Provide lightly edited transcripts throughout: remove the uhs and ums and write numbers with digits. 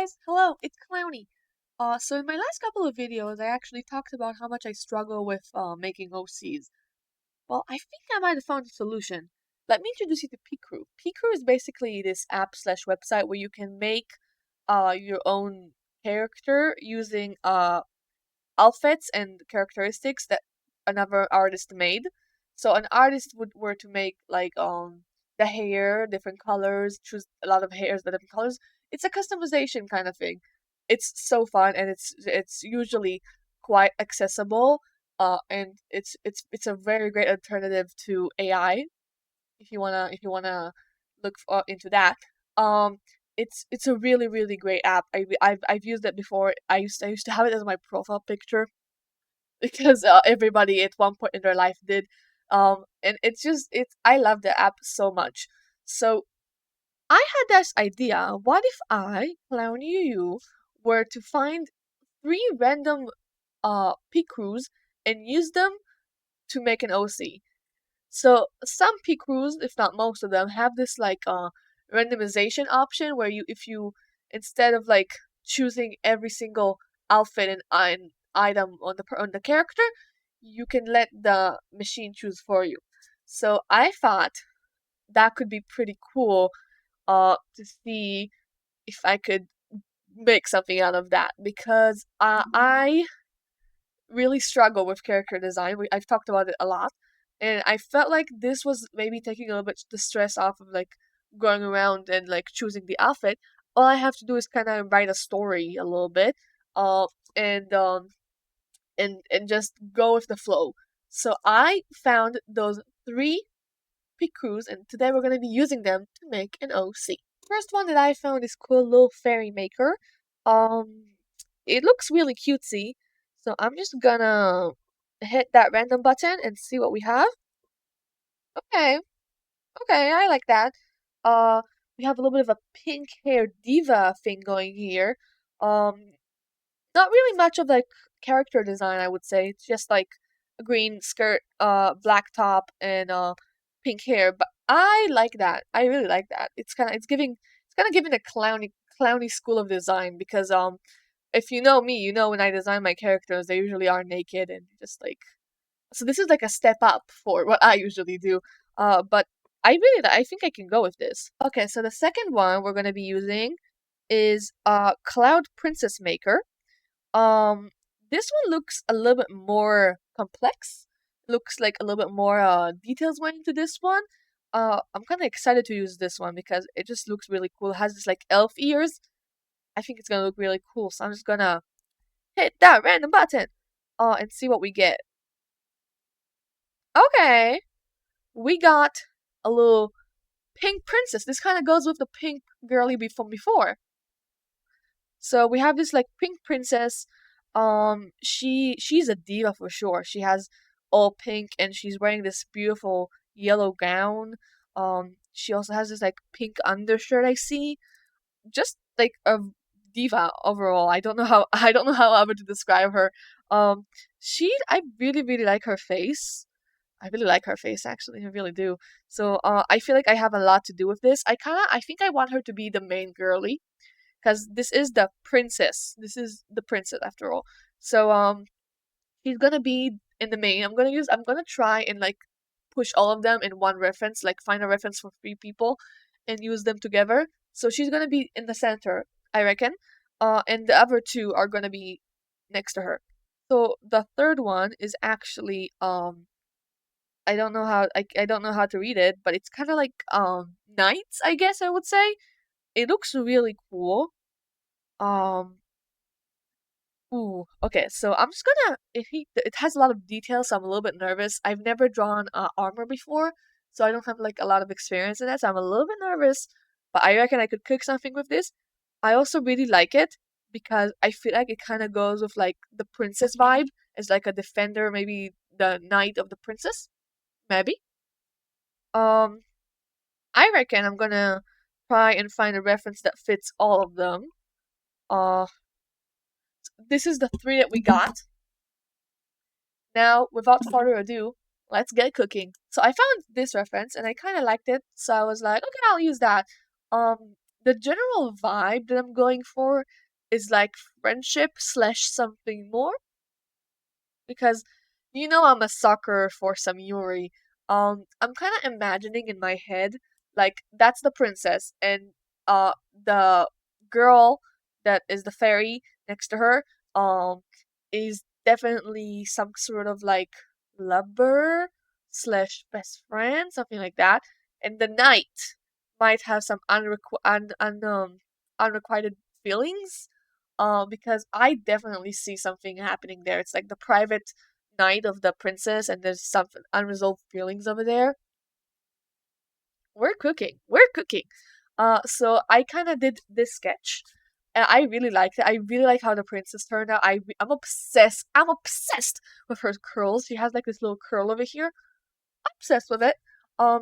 guys, hello, it's Clowny. So in my last couple of videos, I actually talked about how much I struggle with making OCs. Well, I think I might have found a solution. Let me introduce you to PICREW. PICREW is basically this app slash website where you can make your own character using outfits and characteristics that another artist made. So an artist would were to make like the hair, different colors, choose a lot of hairs, the different colors. It's a customization kind of thing. It's so fun and it's usually quite accessible. And it's a very great alternative to AI if you wanna look into that. Um, it's a really great app. I've used it before. I used to have it as my profile picture because everybody at one point in their life did. And it's I love the app so much. So I had this idea. What if I, Clown you, were to find three random picrews and use them to make an OC? So some picrews, if not most of them, have this like randomization option where if you instead of like choosing every single outfit and item on the character, you can let the machine choose for you. So I thought that could be pretty cool to see if I could make something out of that because I really struggle with character design. I've talked about it a lot, and I felt like this was maybe taking a little bit the stress off of like going around and like choosing the outfit. All I have to do is kind of write a story a little bit, uh, and and just go with the flow. So I found those three picrews, and today we're gonna be using them to make an OC. First one that I found is cool little fairy maker. Um, it looks really cutesy, so I'm just gonna hit that random button and see what we have. Okay, okay, I like that. Uh, we have a little bit of a pink hair diva thing going here. Um, Not really much of like character design, I would say. It's just like a green skirt, black top, and pink hair. But I like that. I really like that. It's kind of giving a clowny school of design because if you know me, you know when I design my characters, they usually are naked and just like so. This is like a step up for what I usually do. But I think I can go with this. Okay, so the second one we're gonna be using is Cloud Princess Maker. um, this one looks a little bit more complex. Looks like a little bit more details went into this one. I'm kind of excited to use this one because it just looks really cool. It has this like elf ears. I think it's gonna look really cool. So I'm just gonna hit that random button, and see what we get. Okay, we got a little pink princess. This kind of goes with the pink girly from before. So we have this like pink princess. She's a diva for sure. She has all pink and she's wearing this beautiful yellow gown. She also has this like pink undershirt I see. Just like a diva overall. I don't know how ever to describe her. I really like her face. I really like her face actually. I really do. So I feel like I have a lot to do with this. I think I want her to be the main girly because this is the princess. This is the princess after all. So she's gonna be in the main. I'm gonna try and like push all of them in one reference, like find a reference for three people and use them together. So she's gonna be in the center, I reckon. And the other two are gonna be next to her. So the third one is actually I don't know how to read it, but it's kind of like knights, I guess I would say. It looks really cool. Um Ooh, okay. So I'm just gonna. It has a lot of details, so I'm a little bit nervous. I've never drawn armor before, so I don't have like a lot of experience in that. So I'm a little bit nervous, but I reckon I could cook something with this. I also really like it because I feel like it kind of goes with like the princess vibe as like a defender, maybe the knight of the princess, maybe. Um, I reckon I'm gonna try and find a reference that fits all of them. Uh, this is the three that we got. Now, without further ado, let's get cooking. So I found this reference and I kind of liked it, so I was like, okay, I'll use that. the general vibe that I'm going for is like friendship slash something more, because I'm a sucker for some Yuri. I'm kind of imagining in my head like that's the princess, and the girl that is the fairy next to her um is definitely some sort of like lover slash best friend, something like that. And the knight might have some unrequited feelings, because I definitely see something happening there. It's like the private night of the princess, and there's some unresolved feelings over there. We're cooking. We're cooking. So I kind of did this sketch, and I really liked it. I really like how the princess turned out. I'm obsessed. I'm obsessed with her curls. She has like this little curl over here. I'm obsessed with it. Um,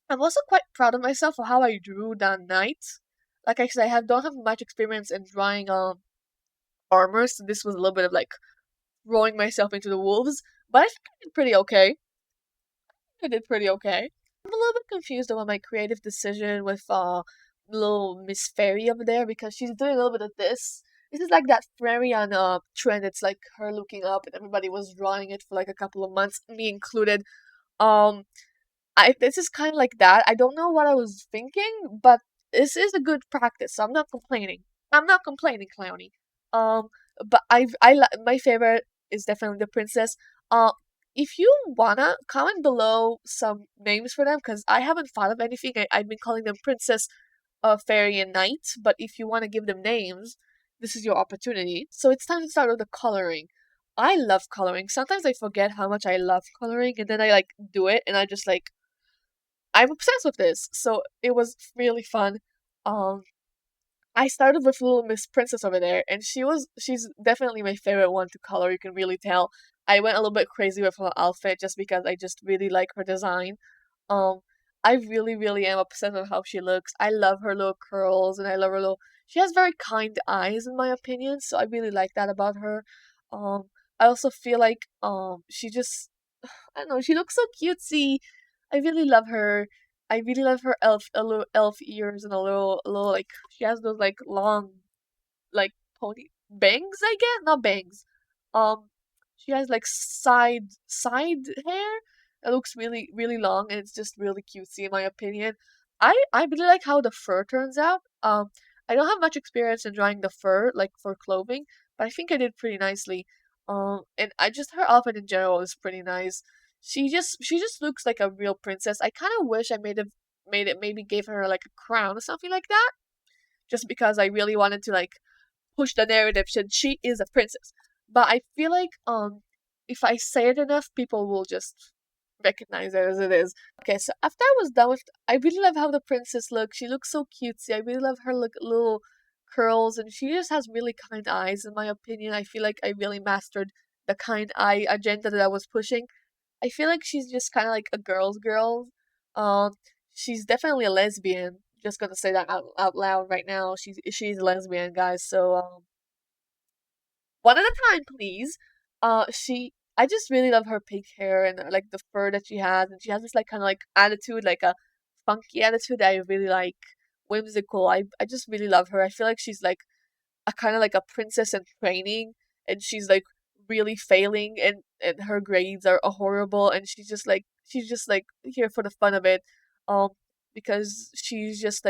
I'm also quite proud of myself for how I drew that knight. Like I said, don't have much experience in drawing armor, so this was a little bit of like throwing myself into the wolves, but I think I did pretty okay. I did pretty okay. I'm a little bit confused about my creative decision with little Miss Fairy over there, because she's doing a little bit of this. This is like that fairy on trend. It's like her looking up, and everybody was drawing it for like a couple of months, me included. Um, I This is kind of like that. I don't know what I was thinking, but this is a good practice, so I'm not complaining. I'm not complaining, Clowny. Um, but my favorite is definitely the princess. Uh, if you wanna comment below some names for them, because I haven't thought of anything. I've been calling them princess, fairy, and knight. But if you wanna give them names, this is your opportunity. So it's time to start with the coloring. I love coloring. Sometimes I forget how much I love coloring, and then I like do it, and I just like I'm obsessed with this. So it was really fun. Um, I started with little Miss Princess over there, and she's definitely my favorite one to color. You can really tell. I went a little bit crazy with her outfit just because I just really like her design. Um, I really, really am obsessed with how she looks. I love her little curls, and I love her little. She has very kind eyes, in my opinion, so I really like that about her. Um, I also feel like she just I don't know, she looks so cutesy. I really love her. I really love her a little elf ears, and a little like she has those like long like pony bangs, I guess, not bangs. Um, she has like side hair. It looks really really long, and it's just really cutesy in my opinion. I really like how the fur turns out. I don't have much experience in drawing the fur like for clothing, but I think I did pretty nicely. And I just her outfit in general is pretty nice. She just looks like a real princess. I kind of wish I made it maybe gave her like a crown or something like that, just because I really wanted to like push the narrative since she is a princess. But I feel like if I say it enough, people will just recognize it as it is. Okay, so after I was done with, I really love how the princess looks. She looks so cutesy. I really love her look, little curls, and she just has really kind eyes. In my opinion, I feel like I really mastered the kind eye agenda that I was pushing. I feel like she's just kind of like a girl's girl. Um, she's definitely a lesbian. Just gonna say that out loud right now. She's a lesbian, guys. So one at a time, please. I just really love her pink hair, and like the fur that she has, and she has this like kind of like attitude, like a funky attitude that I really like, whimsical. I just really love her. I feel like she's like a kind of like a princess in training, and she's like really failing, and her grades are horrible, and she's just like here for the fun of it, um because she's just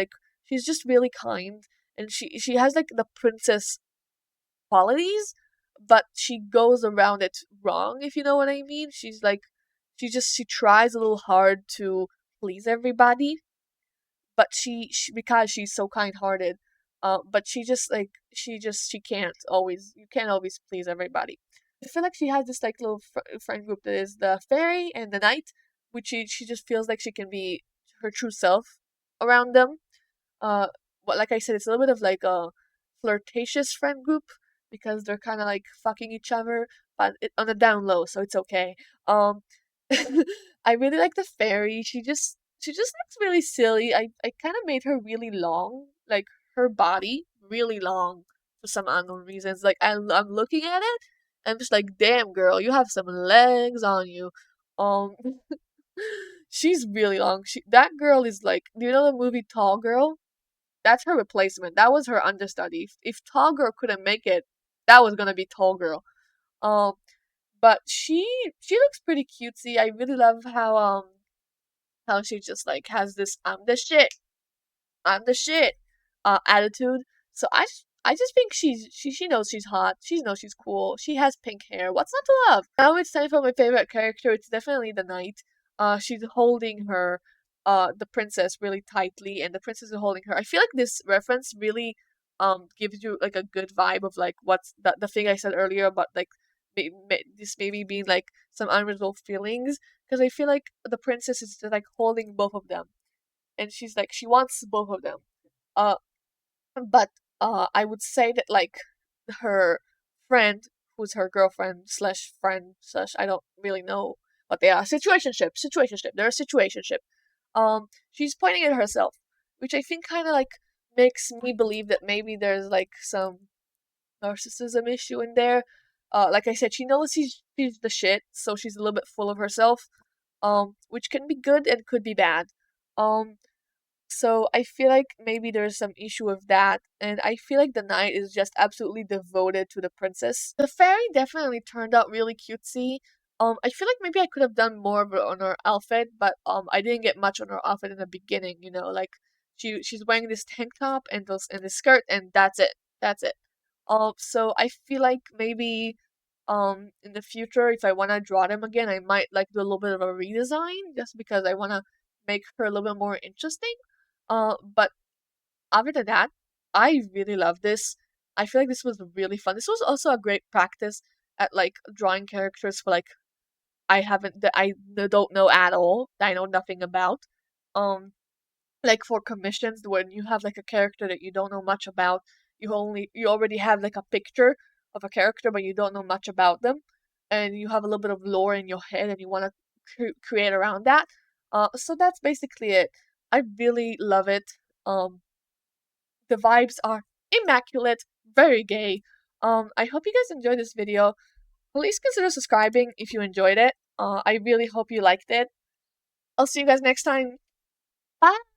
really kind, and she has like the princess qualities, but she goes around it wrong, if you know what I mean. She's like she tries a little hard to please everybody, but she because she's so kind-hearted, but she can't always, you can't always please everybody. I feel like she has this like little friend group that is the fairy and the knight, which she just feels like she can be her true self around them. uh but like I said, it's a little bit of like a flirtatious friend group, because they're kind of like fucking each other, but on the down low, so it's okay. um I really like the fairy. She just looks really silly. I kind of made her really long, like her body really long for some unknown reasons. Like I'm looking at it, I'm just like, damn girl, you have some legs on you. Um, she's really long. That girl is like, do you know the movie Tall Girl? that's her replacement. That was her understudy. If Tall Girl couldn't make it, that was gonna be Tall Girl. Um, but she looks pretty cutesy. I really love how she just like has this I'm the shit attitude. So I just think she knows she's hot. She knows she's cool. She has pink hair. What's not to love? Now it's time for my favorite character. It's definitely the knight. She's holding her the princess really tightly, and the princess is holding her. I feel like this reference really gives you like a good vibe of like what's the thing I said earlier about like this maybe being like some unresolved feelings, because I feel like the princess is just like holding both of them, and she's like she wants both of them. Uh, but I would say that like her friend, who's her girlfriend slash friend slash I don't really know what they are. Situationship. They're a situationship. She's pointing at herself, which I think kind of like makes me believe that maybe there's like some narcissism issue in there. Like I said, she knows she's the shit, so she's a little bit full of herself. Which can be good and could be bad. Um, so I feel like maybe there's some issue with that, and I feel like the knight is just absolutely devoted to the princess. The fairy definitely turned out really cutesy. I feel like maybe I could have done more of it on her outfit, but I didn't get much on her outfit in the beginning. You know, like she's wearing this tank top and this skirt, and that's it. That's it. So I feel like maybe in the future, if I wanna draw them again, I might like do a little bit of a redesign just because I wanna make her a little bit more interesting. But other than that, I really love this. I feel like this was really fun. This was also a great practice at like drawing characters for like I haven't that I don't know at all, that I know nothing about. Um, like for commissions when you have like a character that you don't know much about, you already have like a picture of a character but you don't know much about them, and you have a little bit of lore in your head and you want to create around that. So that's basically it. I really love it. The vibes are immaculate, very gay. I hope you guys enjoyed this video. Please consider subscribing if you enjoyed it. I really hope you liked it. I'll see you guys next time. Bye.